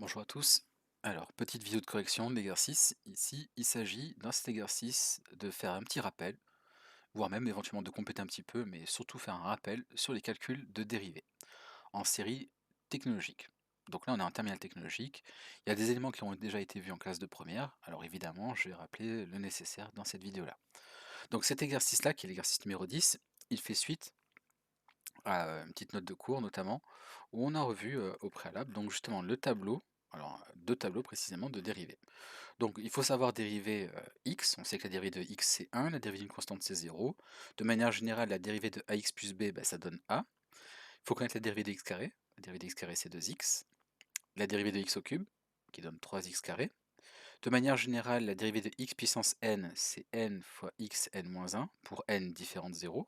Bonjour à tous. Alors, petite vidéo de correction d'exercice. Ici, il s'agit dans cet exercice de faire un petit rappel, voire même éventuellement de compléter un petit peu, mais surtout faire un rappel sur les calculs de dérivés en série technologique. Donc là, on est en terminale technologique. Il y a des éléments qui ont déjà été vus en classe de première. Alors évidemment, je vais rappeler le nécessaire dans cette vidéo-là. Donc cet exercice-là, qui est l'exercice numéro 10, il fait suite à une petite note de cours notamment, où on a revu au préalable, donc justement le tableau, alors deux tableaux précisément de dérivés. Donc il faut savoir dériver x, on sait que la dérivée de x c'est 1, la dérivée d'une constante c'est 0. De manière générale, la dérivée de ax plus b, bah, ça donne a. Il faut connaître la dérivée de x carré, la dérivée de x carré c'est 2x. La dérivée de x au cube, qui donne 3x carré. De manière générale, la dérivée de x puissance n, c'est n fois x n moins 1, pour n différent de 0.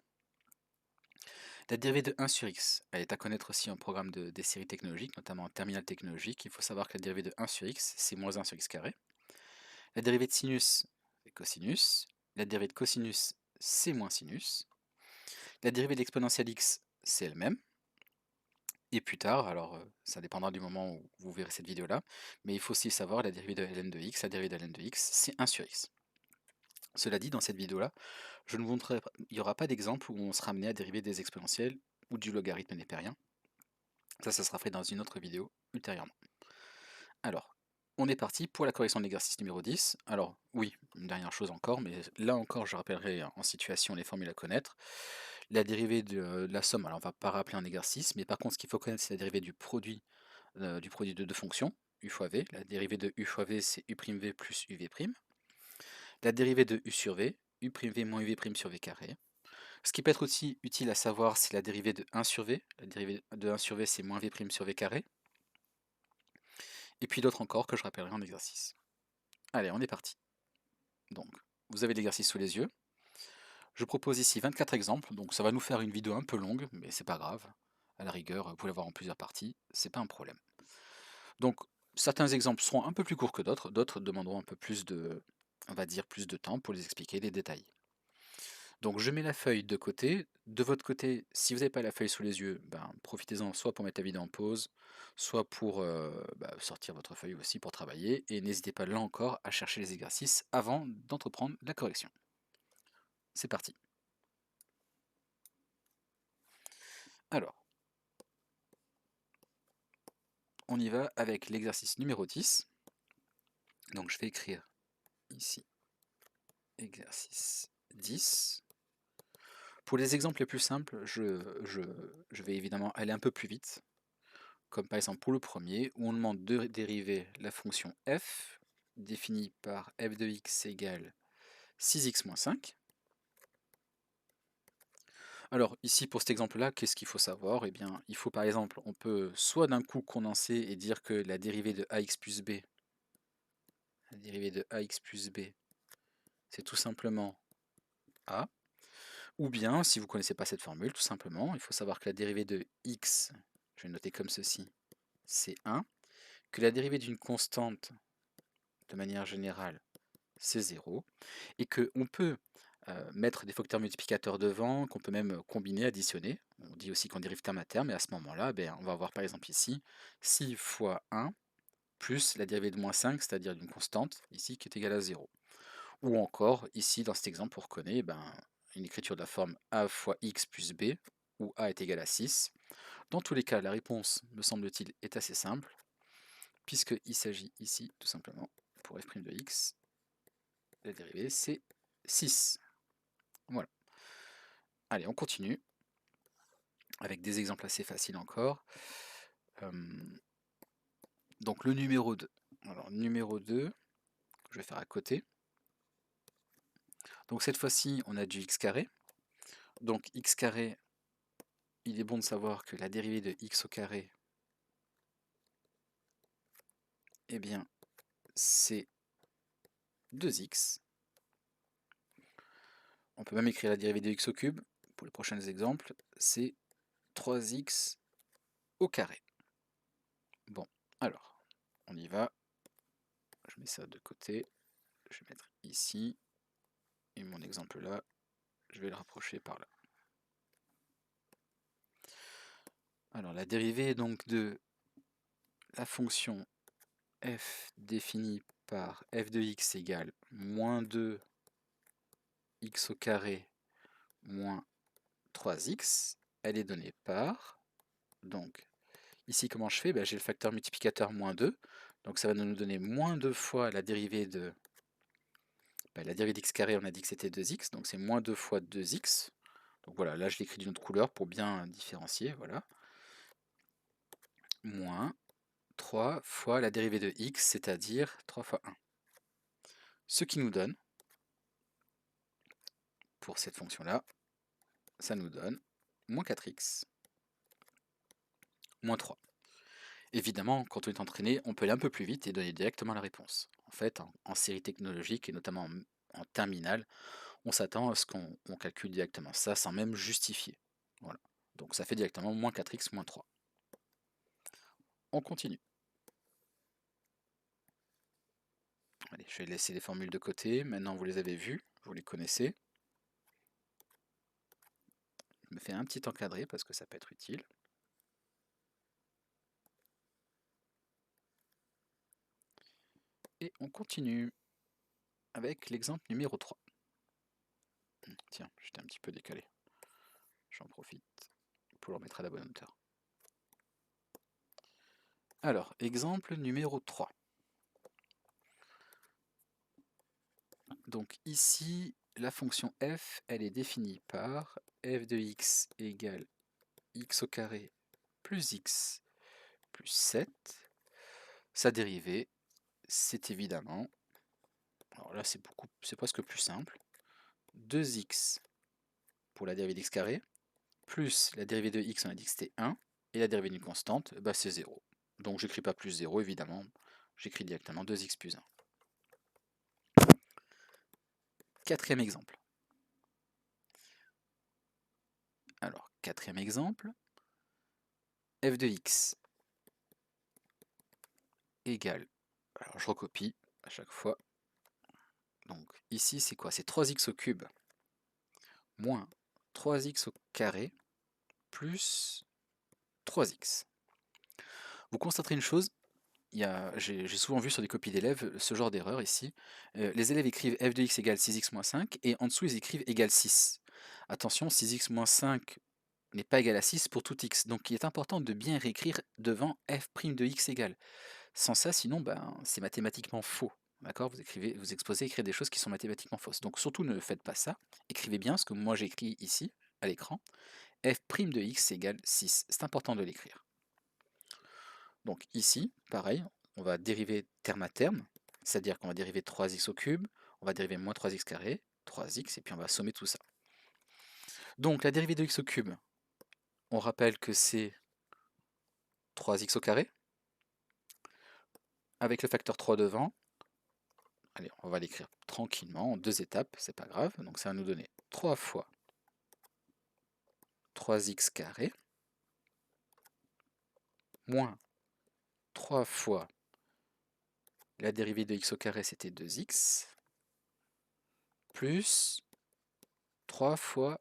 La dérivée de 1 sur x, elle est à connaître aussi en programme des séries technologiques, notamment en terminale technologique. Il faut savoir que la dérivée de 1 sur x, c'est moins 1 sur x carré. La dérivée de sinus, c'est cosinus. La dérivée de cosinus, c'est moins sinus. La dérivée de l'exponentielle x, c'est elle-même. Et plus tard, alors ça dépendra du moment où vous verrez cette vidéo-là, mais il faut aussi savoir la dérivée de ln de x. La dérivée de ln de x, c'est 1 sur x. Cela dit, dans cette vidéo-là, je ne vous montrerai pas, il n'y aura pas d'exemple où on sera amené à dériver des exponentielles ou du logarithme népérien. Ça sera fait dans une autre vidéo ultérieurement. Alors, on est parti pour la correction de l'exercice numéro 10. Alors, oui, une dernière chose encore, mais là encore, je rappellerai en situation les formules à connaître. La dérivée de la somme, alors on va pas rappeler un exercice, mais par contre, ce qu'il faut connaître, c'est la dérivée du produit de deux fonctions, u fois v. La dérivée de u fois v, c'est u'v plus uv'. La dérivée de u sur v, u'v moins uv' sur v carré. Ce qui peut être aussi utile à savoir, c'est la dérivée de 1 sur v. La dérivée de 1 sur v, c'est moins v' sur v carré. Et puis d'autres encore que je rappellerai en exercice. Allez, on est parti. Donc, vous avez l'exercice sous les yeux. Je propose ici 24 exemples, donc ça va nous faire une vidéo un peu longue, mais c'est pas grave. À la rigueur, vous pouvez l'avoir en plusieurs parties, c'est pas un problème. Donc, certains exemples seront un peu plus courts que d'autres demanderont un peu plus de, on va dire, plus de temps pour les expliquer, les détails. Donc je mets la feuille de côté. De votre côté, si vous n'avez pas la feuille sous les yeux, ben, profitez-en soit pour mettre la vidéo en pause, soit pour sortir votre feuille aussi pour travailler. Et n'hésitez pas là encore à chercher les exercices avant d'entreprendre la correction. C'est parti. Alors, on y va avec l'exercice numéro 10. Donc je vais écrire ici exercice 10. Pour les exemples les plus simples, je vais évidemment aller un peu plus vite. Comme par exemple pour le premier, où on demande de dériver la fonction f, définie par f de x égale 6x moins 5. Alors ici pour cet exemple-là, qu'est-ce qu'il faut savoir? Eh bien, il faut par exemple, on peut soit d'un coup condenser et dire que la dérivée de ax plus b, c'est tout simplement a, ou bien, si vous ne connaissez pas cette formule, tout simplement, il faut savoir que la dérivée de x, je vais noter comme ceci, c'est 1, que la dérivée d'une constante, de manière générale, c'est 0, et qu'on peut mettre des facteurs multiplicateurs devant, qu'on peut même combiner, additionner. On dit aussi qu'on dérive terme à terme, et à ce moment-là, ben, on va avoir par exemple ici 6 fois 1 plus la dérivée de moins 5, c'est-à-dire d'une constante, ici, qui est égale à 0. Ou encore, ici, dans cet exemple, on reconnaît ben, une écriture de la forme a fois x plus b, où a est égal à 6. Dans tous les cas, la réponse, me semble-t-il, est assez simple, puisqu'il s'agit ici, tout simplement, pour f' de x, la dérivée, c'est 6. Voilà. Allez, on continue, avec des exemples assez faciles encore. Donc le numéro 2. Alors, numéro 2, je vais faire à côté. Donc cette fois-ci, on a du x carré. Donc x carré, il est bon de savoir que la dérivée de x au carré, eh bien, c'est 2x. On peut même écrire la dérivée de x au cube. Pour les prochains exemples, c'est 3x au carré. Bon, alors, on y va. Je mets ça de côté. Je vais mettre ici. Et mon exemple là, je vais le rapprocher par là. Alors, la dérivée donc de la fonction f défini par f de x égale moins 2 x au carré moins 3x, elle est donnée par, donc ici comment je fais, j'ai le facteur multiplicateur moins 2, donc ça va nous donner moins 2 fois la dérivée de la dérivée d'x carré, on a dit que c'était 2x, donc c'est moins 2 fois 2x. Donc voilà, là je l'écris d'une autre couleur pour bien différencier, voilà. Moins 3 fois la dérivée de x, c'est-à-dire 3 fois 1. Ce qui nous donne, pour cette fonction-là, ça nous donne moins 4x, moins 3. Évidemment, quand on est entraîné, on peut aller un peu plus vite et donner directement la réponse. En fait, en série technologique et notamment en terminale, on s'attend à ce qu'on calcule directement ça sans même justifier. Voilà. Donc ça fait directement moins 4x moins 3. On continue. Allez, je vais laisser les formules de côté. Maintenant, vous les avez vues, vous les connaissez. Je me fais un petit encadré parce que ça peut être utile. Et on continue avec l'exemple numéro 3. Tiens, j'étais un petit peu décalé. J'en profite pour le remettre à la bonne hauteur. Alors, exemple numéro 3. Donc ici, la fonction f, elle est définie par f de x égale x au carré plus x plus 7. Sa dérivée, c'est évidemment, alors là c'est presque plus simple, 2x pour la dérivée d'x carré, plus la dérivée de x, on a dit que c'était 1, et la dérivée d'une constante, c'est 0. Donc j'écris pas plus 0 évidemment, j'écris directement 2x plus 1. Quatrième exemple. Alors, quatrième exemple, f de x égale, alors je recopie à chaque fois, donc ici c'est quoi? C'est 3x au cube moins 3x au carré plus 3x. Vous constaterez une chose, j'ai souvent vu sur des copies d'élèves ce genre d'erreur ici. Les élèves écrivent f de x égale 6x moins 5 et en dessous ils écrivent égale 6. Attention, 6x moins 5 n'est pas égal à 6 pour tout x. Donc il est important de bien réécrire devant f' de x égale. Sans ça, sinon, c'est mathématiquement faux. D'accord? Vous exposez écrire des choses qui sont mathématiquement fausses. Donc surtout ne faites pas ça. Écrivez bien ce que moi j'écris ici, à l'écran. f' de x égale 6. C'est important de l'écrire. Donc ici, pareil, on va dériver terme à terme, c'est-à-dire qu'on va dériver 3x au cube, on va dériver moins 3x carré, 3x, et puis on va sommer tout ça. Donc la dérivée de x au cube, on rappelle que c'est 3x au carré, avec le facteur 3 devant. Allez, on va l'écrire tranquillement, en 2 étapes, c'est pas grave. Donc ça va nous donner 3 fois 3x carré, moins 3 fois la dérivée de x au carré, c'était 2x, plus 3 fois,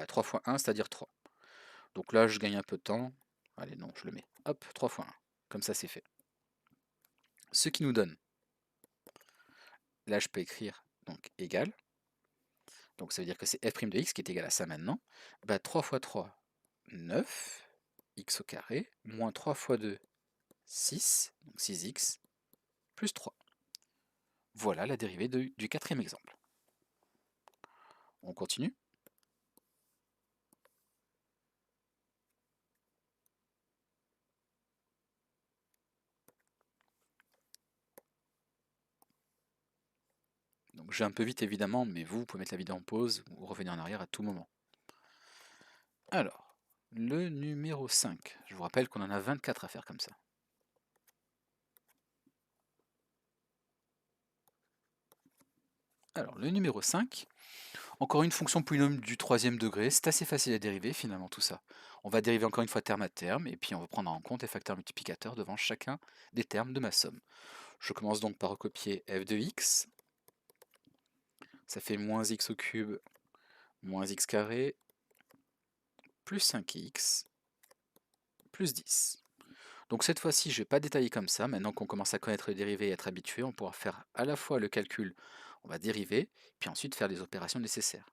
3 fois 1, c'est-à-dire 3. Donc là, je gagne un peu de temps. Allez, non, je le mets. Hop, 3 fois 1. Comme ça, c'est fait. Ce qui nous donne, là, je peux écrire donc égal. Donc ça veut dire que c'est f' de x qui est égal à ça maintenant. 3 fois 3, 9, x au carré, moins 3 fois 2, 6, donc 6x, plus 3. Voilà la dérivée du quatrième exemple. On continue. Donc je vais un peu vite évidemment, mais vous pouvez mettre la vidéo en pause ou revenir en arrière à tout moment. Alors, le numéro 5. Je vous rappelle qu'on en a 24 à faire comme ça. Alors, le numéro 5, encore une fonction polynôme du troisième degré, c'est assez facile à dériver finalement tout ça. On va dériver encore une fois terme à terme, et puis on va prendre en compte les facteurs multiplicateurs devant chacun des termes de ma somme. Je commence donc par recopier f de x, ça fait moins x au cube, moins x carré, plus 5x, plus 10. Donc cette fois-ci, je ne vais pas détailler comme ça. Maintenant qu'on commence à connaître les dérivés et être habitué, on pourra faire à la fois le calcul, on va dériver, puis ensuite faire les opérations nécessaires.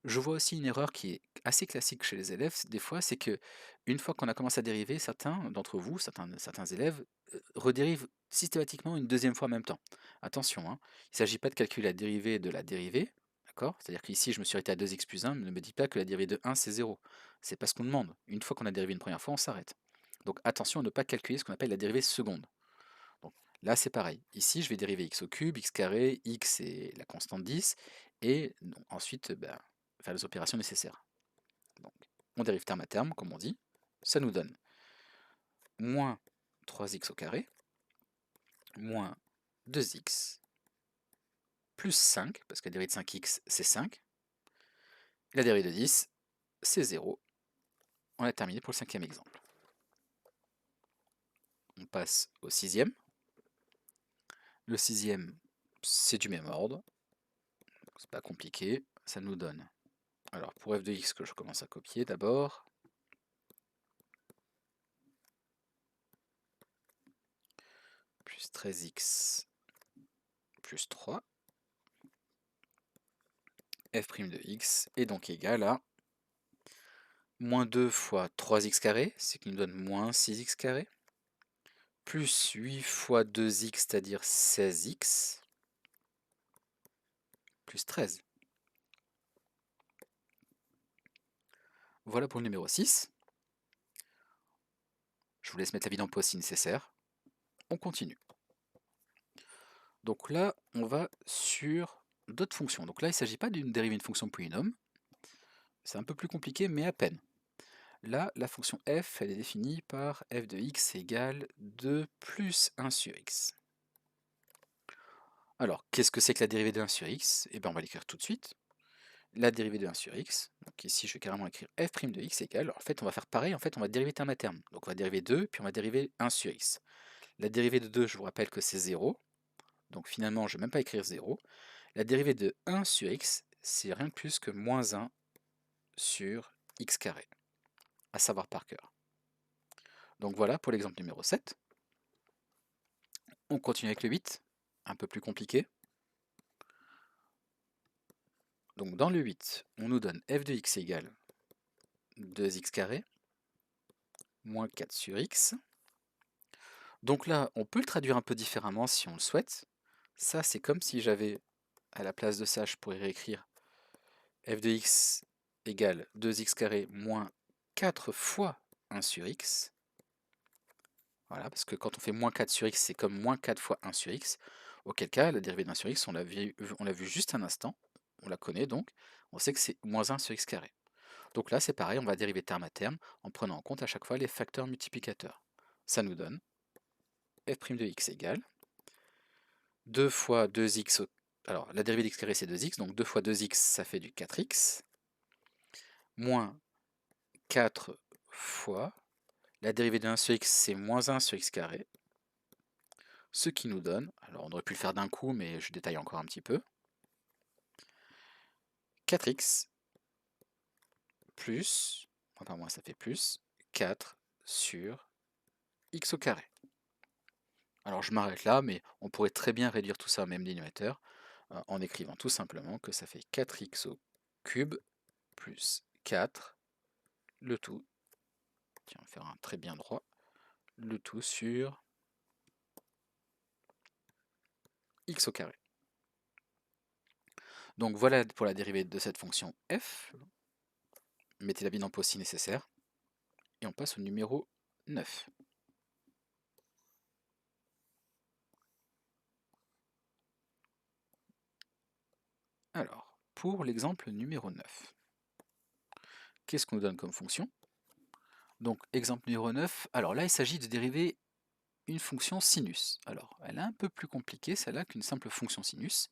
Je vois aussi une erreur qui est assez classique chez les élèves, des fois, c'est que une fois qu'on a commencé à dériver, certains d'entre vous, certains élèves, redérivent systématiquement une deuxième fois en même temps. Attention, hein, il ne s'agit pas de calculer la dérivée de la dérivée, d'accord? C'est-à-dire qu'ici, je me suis arrêté à 2x plus 1, ne me dis pas que la dérivée de 1, c'est 0. C'est pas ce qu'on demande. Une fois qu'on a dérivé une première fois, on s'arrête. Donc attention à ne pas calculer ce qu'on appelle la dérivée seconde. Donc là, c'est pareil. Ici, je vais dériver x au cube, x carré, x est la constante 10, et donc, ensuite ben, faire les opérations nécessaires. Donc, on dérive terme à terme, comme on dit. Ça nous donne moins 3x au carré, moins 2x, plus 5, parce que la dérivée de 5x, c'est 5. Et la dérivée de 10, c'est 0. On a terminé pour le cinquième exemple. On passe au sixième. Le sixième, c'est du même ordre. C'est pas compliqué. Ça nous donne, alors pour f de x que je commence à copier d'abord, plus 13x plus 3, f' de x est donc égal à moins 2 fois 3x carré, ce qui nous donne moins 6x carré, plus 8 fois 2x, c'est-à-dire 16x, plus 13. Voilà pour le numéro 6. Je vous laisse mettre la vie en pause si nécessaire. On continue. Donc là, on va sur d'autres fonctions. Donc là, il ne s'agit pas d'une dérivée d'une fonction polynôme. C'est un peu plus compliqué, mais à peine. Là, la fonction f, elle est définie par f de x égale 2 plus 1 sur x. Alors, qu'est-ce que c'est que la dérivée de 1 sur x? Eh bien, on va l'écrire tout de suite. La dérivée de 1 sur x, donc ici je vais carrément écrire f' de x égale, en fait on va faire pareil, en fait on va dériver terme à terme. Donc on va dériver 2, puis on va dériver 1 sur x. La dérivée de 2, je vous rappelle que c'est 0, donc finalement je ne vais même pas écrire 0. La dérivée de 1 sur x, c'est rien de plus que moins 1 sur x carré, à savoir par cœur. Donc voilà pour l'exemple numéro 7. On continue avec le 8, un peu plus compliqué. Donc dans le 8, on nous donne f de x égale 2x carré, moins 4 sur x. Donc là, on peut le traduire un peu différemment si on le souhaite. Ça, c'est comme si j'avais, à la place de ça, je pourrais réécrire f de x égale 2x carré moins 4 fois 1 sur x. Voilà, parce que quand on fait moins 4 sur x, c'est comme moins 4 fois 1 sur x. Auquel cas, la dérivée de 1 sur x, on l'a vu juste un instant. On la connaît donc. On sait que c'est moins 1 sur x carré. Donc là, c'est pareil, on va dériver terme à terme en prenant en compte à chaque fois les facteurs multiplicateurs. Ça nous donne f' de x égale 2 fois 2x, alors la dérivée d'x carré c'est 2x, donc 2 fois 2x ça fait du 4x, moins 4 fois, la dérivée de 1 sur x c'est moins 1 sur x carré, ce qui nous donne, alors on aurait pu le faire d'un coup mais je détaille encore un petit peu, 4x plus, enfin moins ça fait plus, 4 sur x au carré. Alors je m'arrête là, mais on pourrait très bien réduire tout ça au même dénominateur en écrivant tout simplement que ça fait 4x au cube plus 4, le tout, tiens, on va faire un très bien droit, le tout sur x au carré. Donc voilà pour la dérivée de cette fonction f. Mettez la bille en pause si nécessaire. Et on passe au numéro 9. Alors, pour l'exemple numéro 9, qu'est-ce qu'on nous donne comme fonction? Donc, exemple numéro 9, alors là, il s'agit de dériver une fonction sinus. Alors, elle est un peu plus compliquée, celle-là, qu'une simple fonction sinus.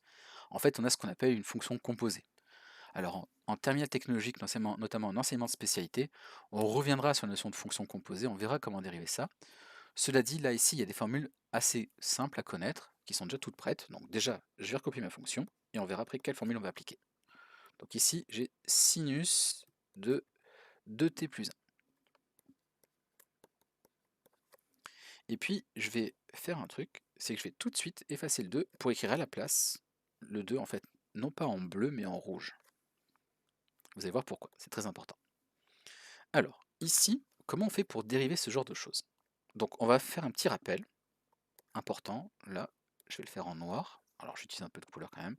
En fait, on a ce qu'on appelle une fonction composée. Alors, en terminale technologique, notamment en enseignement de spécialité, on reviendra sur la notion de fonction composée, on verra comment dériver ça. Cela dit, là, ici, il y a des formules assez simples à connaître, qui sont déjà toutes prêtes. Donc déjà, je vais recopier ma fonction, et on verra après quelle formule on va appliquer. Donc ici, j'ai sinus de 2t plus 1. Et puis, je vais faire un truc, c'est que je vais tout de suite effacer le 2 pour écrire à la place le 2, en fait, non pas en bleu, mais en rouge. Vous allez voir pourquoi, c'est très important. Alors, ici, comment on fait pour dériver ce genre de choses? Donc, on va faire un petit rappel important. Là, je vais le faire en noir. Alors, j'utilise un peu de couleur quand même.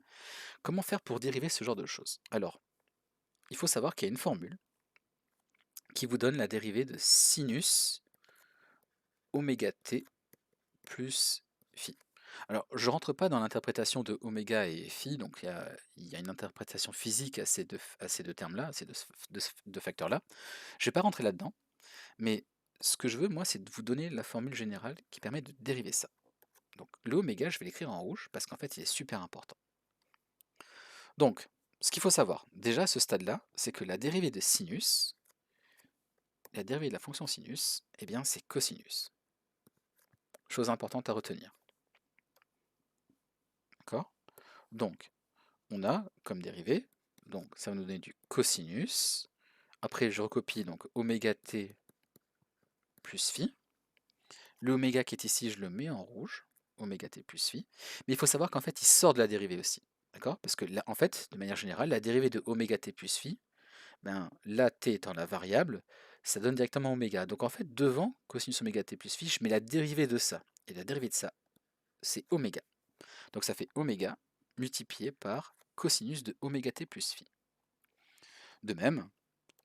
Comment faire pour dériver ce genre de choses? Alors, il faut savoir qu'il y a une formule qui vous donne la dérivée de sinus oméga t plus phi. Alors, je rentre pas dans l'interprétation de oméga et phi, donc il y a une interprétation physique à ces deux termes-là, à ces deux facteurs-là. Je vais pas rentrer là-dedans, mais ce que je veux, moi, c'est de vous donner la formule générale qui permet de dériver ça. Donc, le oméga, je vais l'écrire en rouge parce qu'en fait, il est super important. Donc, ce qu'il faut savoir, déjà à ce stade-là, c'est que la dérivée de sinus, la dérivée de la fonction sinus, eh bien, c'est cosinus. Chose importante à retenir. D'accord? Donc, on a comme dérivée, donc ça va nous donner du cosinus. Après, je recopie donc oméga t plus phi. Le oméga qui est ici, je le mets en rouge, oméga t plus phi. Mais il faut savoir qu'en fait, il sort de la dérivée aussi. D'accord? Parce que là, en fait, de manière générale, la dérivée de oméga t plus phi, ben, là, t étant la variable, ça donne directement oméga. Donc en fait, devant cosinus oméga t plus phi, je mets la dérivée de ça. Et la dérivée de ça, c'est oméga. Donc ça fait oméga multiplié par cosinus de oméga t plus phi. De même,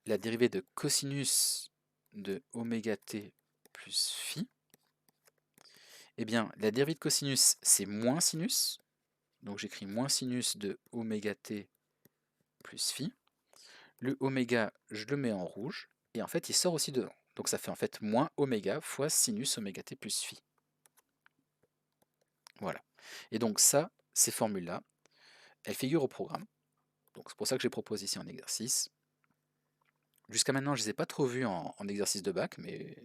la dérivée de cosinus de oméga t plus phi, eh bien, la dérivée de cosinus, c'est moins sinus. Donc j'écris moins sinus de oméga t plus phi. Le oméga, je le mets en rouge. Et en fait, il sort aussi devant. Donc ça fait en fait moins oméga fois sinus oméga t plus phi. Voilà. Et donc ça, ces formules-là, elles figurent au programme. Donc c'est pour ça que je les propose ici en exercice. Jusqu'à maintenant, je ne les ai pas trop vus en exercice de bac, mais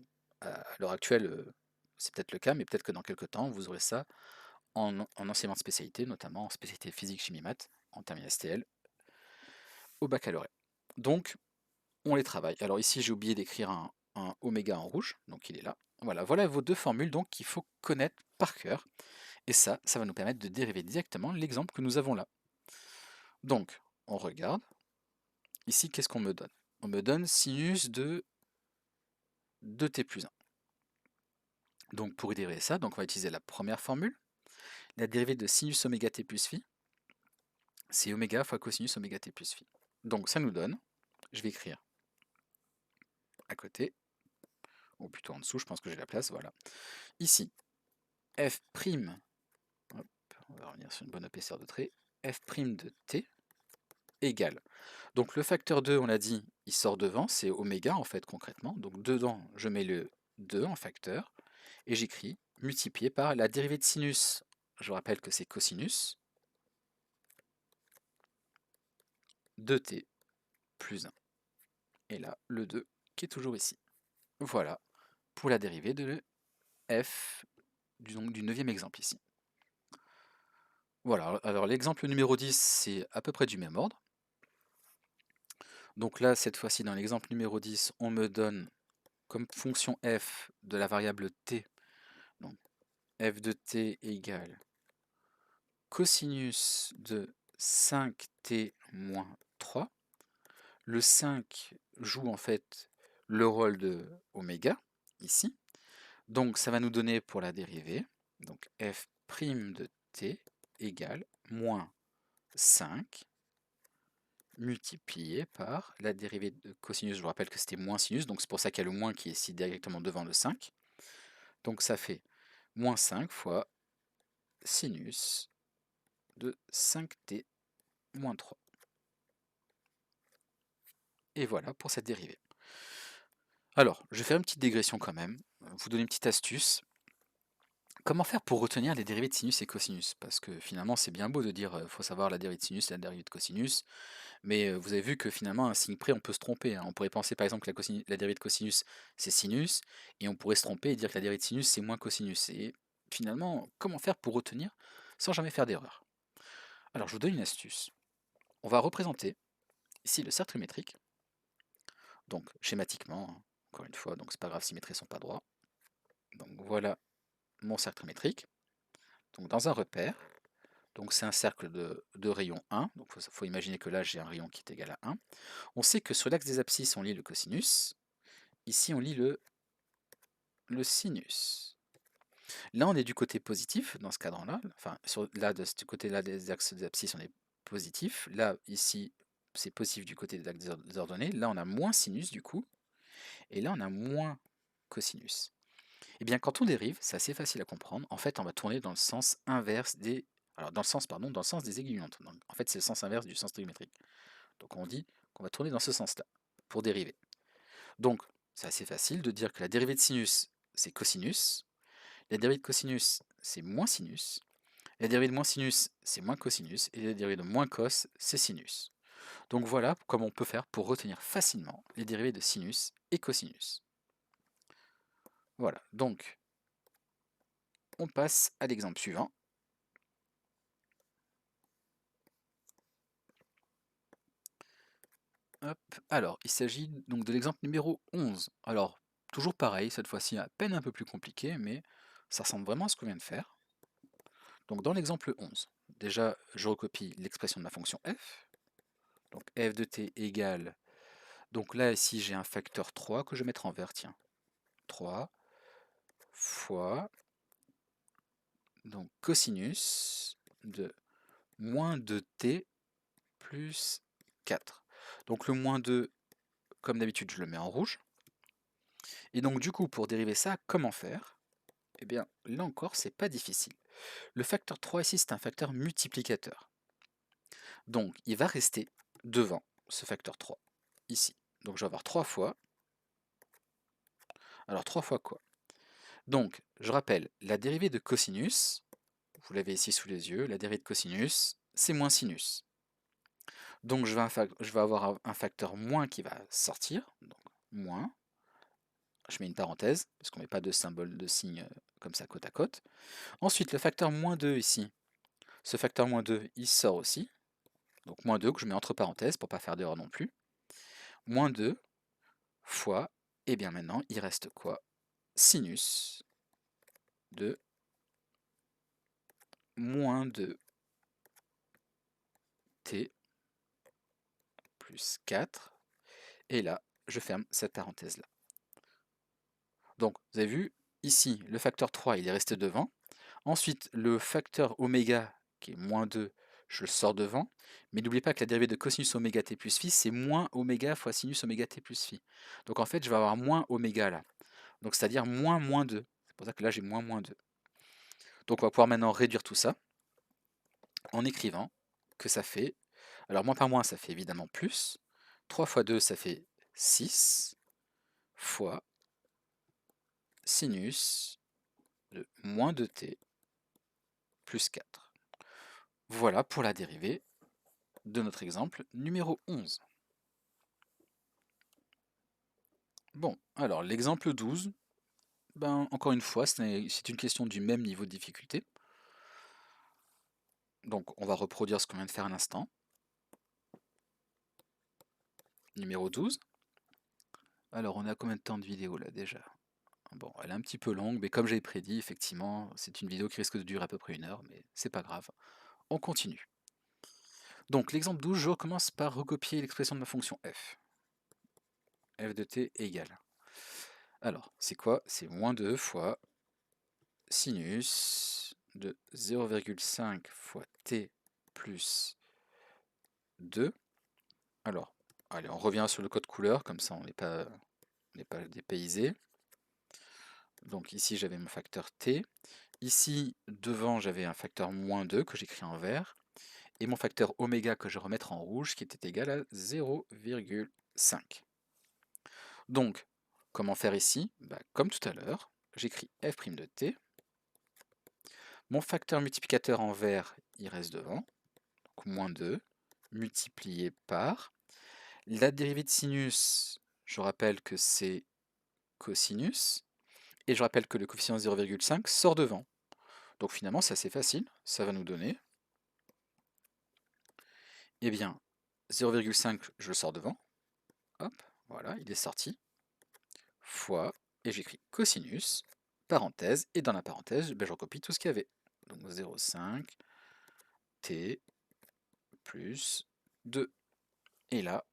à l'heure actuelle, c'est peut-être le cas, mais peut-être que dans quelques temps, vous aurez ça en enseignement de spécialité, notamment en spécialité physique, chimie, maths, en terminale STL, au baccalauréat. Donc, on les travaille. Alors ici, j'ai oublié d'écrire un oméga en rouge, donc il est là. Voilà, voilà vos deux formules donc qu'il faut connaître par cœur. Et ça va nous permettre de dériver directement l'exemple que nous avons là. Donc, on regarde. Ici, qu'est-ce qu'on me donne? On me donne sinus de 2t plus 1. Donc pour dériver ça, donc on va utiliser la première formule. La dérivée de sinus oméga t plus phi, c'est oméga fois cosinus oméga t plus phi. Donc ça nous donne, je vais écrire à côté, ou plutôt en dessous, je pense que j'ai la place, voilà. Ici, f', hop, on va revenir sur une bonne épaisseur de trait, f' de t égale. Donc le facteur 2, on l'a dit, il sort devant, c'est oméga en fait concrètement. Donc dedans, je mets le 2 en facteur, et j'écris multiplié par la dérivée de sinus. Je vous rappelle que c'est cosinus, 2t plus 1. Et là, le 2 qui est toujours ici. Voilà pour la dérivée de f du 9e exemple ici. Voilà, alors l'exemple numéro 10, c'est à peu près du même ordre. Donc là, cette fois-ci, dans l'exemple numéro 10, on me donne comme fonction f de la variable t, donc f de t égale cosinus de 5t moins 3. Le 5 joue en fait le rôle de oméga, ici. Donc ça va nous donner pour la dérivée, donc f' de t égale moins 5 multiplié par la dérivée de cosinus, je vous rappelle que c'était moins sinus, donc c'est pour ça qu'il y a le moins qui est ici directement devant le 5. Donc ça fait moins 5 fois sinus de 5t moins 3. Et voilà pour cette dérivée. Alors, je vais faire une petite dégression quand même, vous donner une petite astuce. Comment faire pour retenir les dérivées de sinus et cosinus? Parce que finalement, c'est bien beau de dire faut savoir la dérivée de sinus et la dérivée de cosinus, mais vous avez vu que finalement, à un signe près, on peut se tromper, hein. On pourrait penser par exemple que la dérivée de cosinus, c'est sinus, et on pourrait se tromper et dire que la dérivée de sinus, c'est moins cosinus. Et finalement, comment faire pour retenir sans jamais faire d'erreur? Alors, je vous donne une astuce. On va représenter ici le cercle métrique, donc schématiquement, hein, encore une fois, donc c'est pas grave si mes traits sont pas droits. Donc voilà mon cercle trimétrique. Donc dans un repère, donc c'est un cercle de rayon 1, donc il faut imaginer que là j'ai un rayon qui est égal à 1. On sait que sur l'axe des abscisses on lit le cosinus, ici on lit le sinus. Là on est du côté positif dans ce cadran-là, enfin là de ce côté-là des axes des abscisses on est positif, là ici c'est positif du côté des axes des ordonnées, là on a moins sinus du coup, et là on a moins cosinus. Et bien quand on dérive, c'est assez facile à comprendre, en fait on va tourner dans le sens inverse des... Alors dans le sens des aiguilles montres. Donc, en fait c'est le sens inverse du sens trigonométrique. Donc on dit qu'on va tourner dans ce sens-là, pour dériver. Donc c'est assez facile de dire que la dérivée de sinus c'est cosinus, la dérivée de cosinus c'est moins sinus, la dérivée de moins sinus c'est moins cosinus, et la dérivée de moins cos c'est sinus. Donc voilà comment on peut faire pour retenir facilement les dérivées de sinus et cosinus. Voilà, donc on passe à l'exemple suivant. Hop. Alors, il s'agit donc de l'exemple numéro 11. Alors, toujours pareil, cette fois-ci à peine un peu plus compliqué, mais ça ressemble vraiment à ce qu'on vient de faire. Donc dans l'exemple 11, déjà je recopie l'expression de ma fonction f. Donc f de t égale, donc là ici j'ai un facteur 3 que je vais mettre en vert, tiens. 3 fois donc cosinus de moins 2t plus 4. Donc le moins 2, comme d'habitude, je le mets en rouge. Et donc du coup, pour dériver ça, comment faire? Eh bien, là encore, c'est pas difficile. Le facteur 3 ici, c'est un facteur multiplicateur. Donc, il va rester devant ce facteur 3, ici. Donc, je vais avoir 3 fois. Alors, 3 fois quoi? Donc, je rappelle, la dérivée de cosinus, vous l'avez ici sous les yeux, la dérivée de cosinus, c'est moins sinus. Donc, je vais avoir un facteur moins qui va sortir. Donc, moins. Je mets une parenthèse, parce qu'on ne met pas de symbole de signe comme ça côte à côte. Ensuite, le facteur moins 2 ici, ce facteur moins 2, il sort aussi. Donc moins 2 que je mets entre parenthèses pour ne pas faire d'erreur non plus. Moins 2 fois, et bien maintenant, il reste quoi? Sinus de moins 2 t plus 4. Et là, je ferme cette parenthèse-là. Donc, vous avez vu, ici, le facteur 3, il est resté devant. Ensuite, le facteur oméga, qui est moins 2, je le sors devant. Mais n'oubliez pas que la dérivée de cosinus oméga t plus phi, c'est moins oméga fois sinus oméga t plus phi. Donc en fait, je vais avoir moins oméga là. Donc c'est-à-dire moins 2. C'est pour ça que là, j'ai moins 2. Donc on va pouvoir maintenant réduire tout ça en écrivant que ça fait... Alors moins par moins, ça fait évidemment plus. 3 fois 2, ça fait 6 fois sinus de moins 2t plus 4. Voilà pour la dérivée de notre exemple numéro 11. Bon, alors l'exemple 12, ben, encore une fois, c'est une question du même niveau de difficulté. Donc on va reproduire ce qu'on vient de faire à l'instant. Numéro 12. Alors on a combien de temps de vidéo là déjà? Bon, elle est un petit peu longue, mais comme j'avais prédit, effectivement, c'est une vidéo qui risque de durer à peu près 1 heure, mais c'est pas grave. On continue. Donc l'exemple 12, je recommence par recopier l'expression de ma fonction f. F de t égale. Alors, c'est quoi? C'est moins 2 fois sinus de 0,5 fois t plus 2. Alors, allez, on revient sur le code couleur, comme ça on n'est pas dépaysé. Donc ici j'avais mon facteur t. Ici, devant, j'avais un facteur moins 2 que j'écris en vert. Et mon facteur oméga que je vais remettre en rouge qui était égal à 0,5. Donc, comment faire ici? Comme tout à l'heure, j'écris f' de t. Mon facteur multiplicateur en vert, il reste devant. Donc moins 2 multiplié par. La dérivée de sinus, je rappelle que c'est cosinus. Et je rappelle que le coefficient 0,5 sort devant. Donc finalement, c'est assez facile. Ça va nous donner, eh bien, 0,5, je le sors devant. Hop, voilà, il est sorti. Fois, et j'écris cosinus parenthèse, et dans la parenthèse, ben, je recopie tout ce qu'il y avait. Donc 0,5 t plus 2. Et là,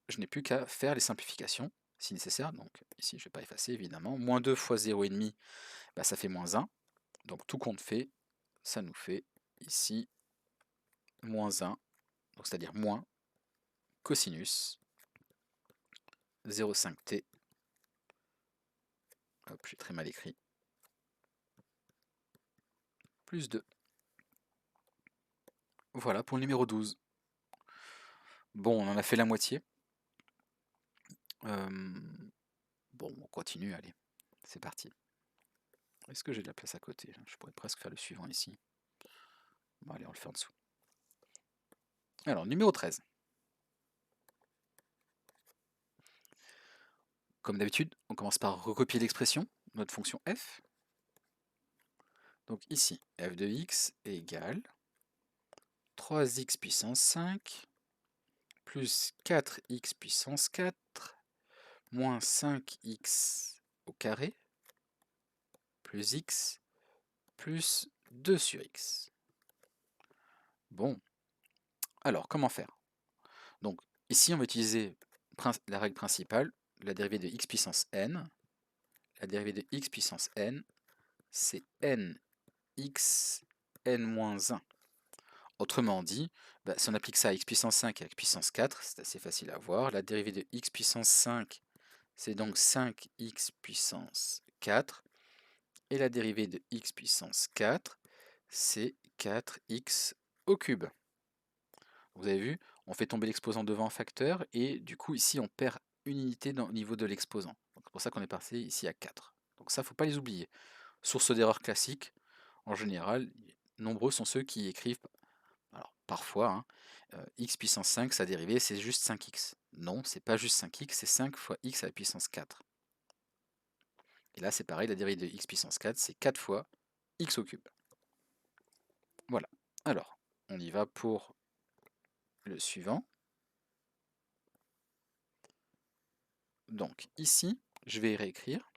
je n'ai plus qu'à faire les simplifications, si nécessaire. Donc ici, je ne vais pas effacer, évidemment. Moins 2 fois 0,5, ben, ça fait moins 1. Donc tout compte fait, ça nous fait ici moins 1, donc c'est-à-dire moins cosinus 0,5t. Hop, j'ai très mal écrit. Plus 2. Voilà pour le numéro 12. Bon, on en a fait la moitié. Bon, on continue, allez. C'est parti. Est-ce que j'ai de la place à côté? Je pourrais presque faire le suivant ici. Bon, allez, on le fait en dessous. Alors, numéro 13. Comme d'habitude, on commence par recopier l'expression, notre fonction f. Donc ici, f de x est égal 3x puissance 5 plus 4x puissance 4 moins 5x au carré plus x plus 2 sur x. Bon, alors comment faire? Donc ici, on va utiliser la règle principale, la dérivée de x puissance n. La dérivée de x puissance n, c'est nx n-1. Autrement dit, bah, si on applique ça à x puissance 5 et à x puissance 4, c'est assez facile à voir. La dérivée de x puissance 5, c'est donc 5x puissance 4. Et la dérivée de x puissance 4, c'est 4x au cube. Vous avez vu, on fait tomber l'exposant devant un facteur, et du coup ici on perd une unité au niveau de l'exposant. C'est pour ça qu'on est passé ici à 4. Donc ça, il ne faut pas les oublier. Source d'erreur classique, en général, nombreux sont ceux qui écrivent, alors parfois, x puissance 5, sa dérivée, c'est juste 5x. Non, c'est pas juste 5x, c'est 5 fois x à la puissance 4. Et là, c'est pareil, la dérivée de x puissance 4, c'est 4 fois x au cube. Voilà. Alors, on y va pour le suivant. Donc, ici, je vais réécrire,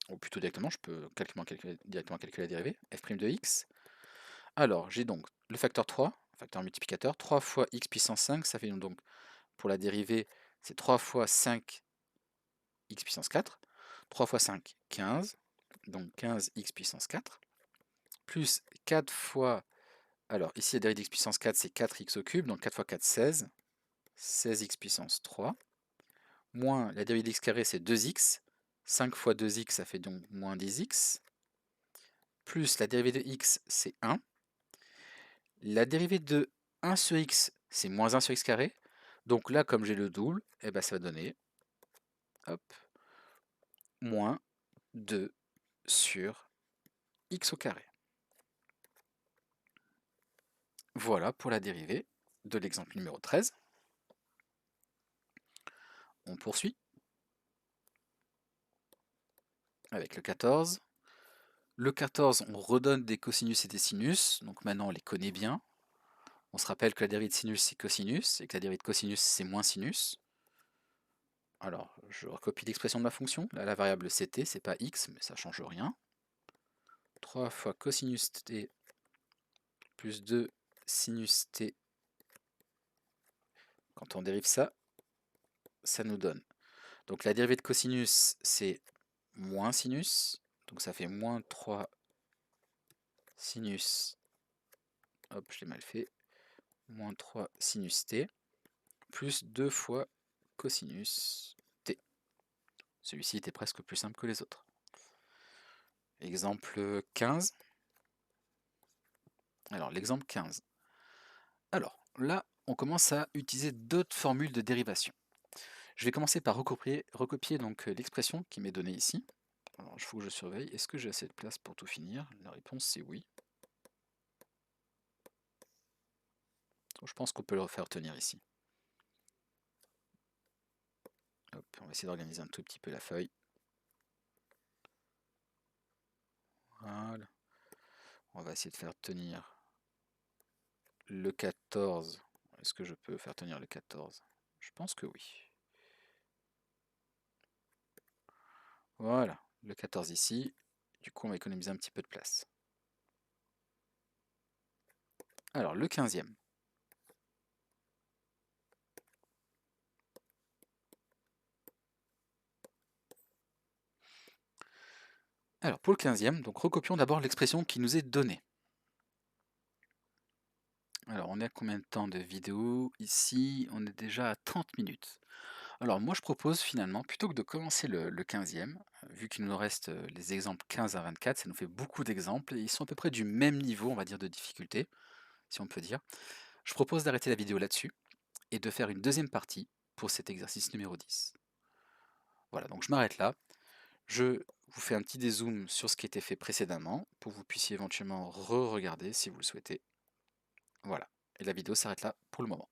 ou plutôt directement, je peux directement calculer la dérivée, f' de x. Alors, j'ai donc le facteur 3, facteur multiplicateur, 3 fois x puissance 5, ça fait donc, pour la dérivée, c'est 3 fois 5 x puissance 4. 3 fois 5, 15, donc 15 x puissance 4, plus 4 fois, alors ici la dérivée d'x puissance 4, c'est 4x au cube, donc 4 fois 4, 16, 16x puissance 3, moins la dérivée d'x carré, c'est 2x, 5 fois 2x, ça fait donc moins 10x, plus la dérivée de x, c'est 1, la dérivée de 1 sur x, c'est moins 1 sur x carré, donc là, comme j'ai le double, eh ben, ça va donner, hop, moins 2 sur x au carré. Voilà pour la dérivée de l'exemple numéro 13. On poursuit avec le 14. Le 14, on redonne des cosinus et des sinus, donc maintenant on les connaît bien. On se rappelle que la dérivée de sinus c'est cosinus, et que la dérivée de cosinus c'est moins sinus. Alors, je recopie l'expression de ma fonction. Là, la variable c'est t, c'est pas x, mais ça change rien. 3 fois cosinus t plus 2 sinus t. Quand on dérive ça, ça nous donne. Donc la dérivée de cosinus, c'est moins sinus. Donc ça fait moins 3 sinus. Hop, je l'ai mal fait. Moins 3 sinus t. Plus 2 fois cosinus t. Celui-ci était presque plus simple que les autres. Exemple 15. Alors, l'exemple 15. Alors, là, on commence à utiliser d'autres formules de dérivation. Je vais commencer par recopier donc l'expression qui m'est donnée ici. Alors, il faut que je surveille. Est-ce que j'ai assez de place pour tout finir? La réponse, c'est oui. Donc, je pense qu'on peut le faire tenir ici. Hop, on va essayer d'organiser un tout petit peu la feuille. Voilà. On va essayer de faire tenir le 14. Est-ce que je peux faire tenir le 14? Je pense que oui. Voilà, le 14 ici. Du coup, on va économiser un petit peu de place. Alors, le 15e. Alors, pour le 15e, donc recopions d'abord l'expression qui nous est donnée. Alors, on est à combien de temps de vidéo? Ici, on est déjà à 30 minutes. Alors, moi, je propose finalement, plutôt que de commencer le 15e, vu qu'il nous reste les exemples 15 à 24, ça nous fait beaucoup d'exemples et ils sont à peu près du même niveau, on va dire, de difficulté, si on peut dire. Je propose d'arrêter la vidéo là-dessus et de faire une deuxième partie pour cet exercice numéro 10. Voilà, donc je m'arrête là. Je vous fais un petit dézoom sur ce qui était fait précédemment pour que vous puissiez éventuellement re-regarder si vous le souhaitez. Voilà, et la vidéo s'arrête là pour le moment.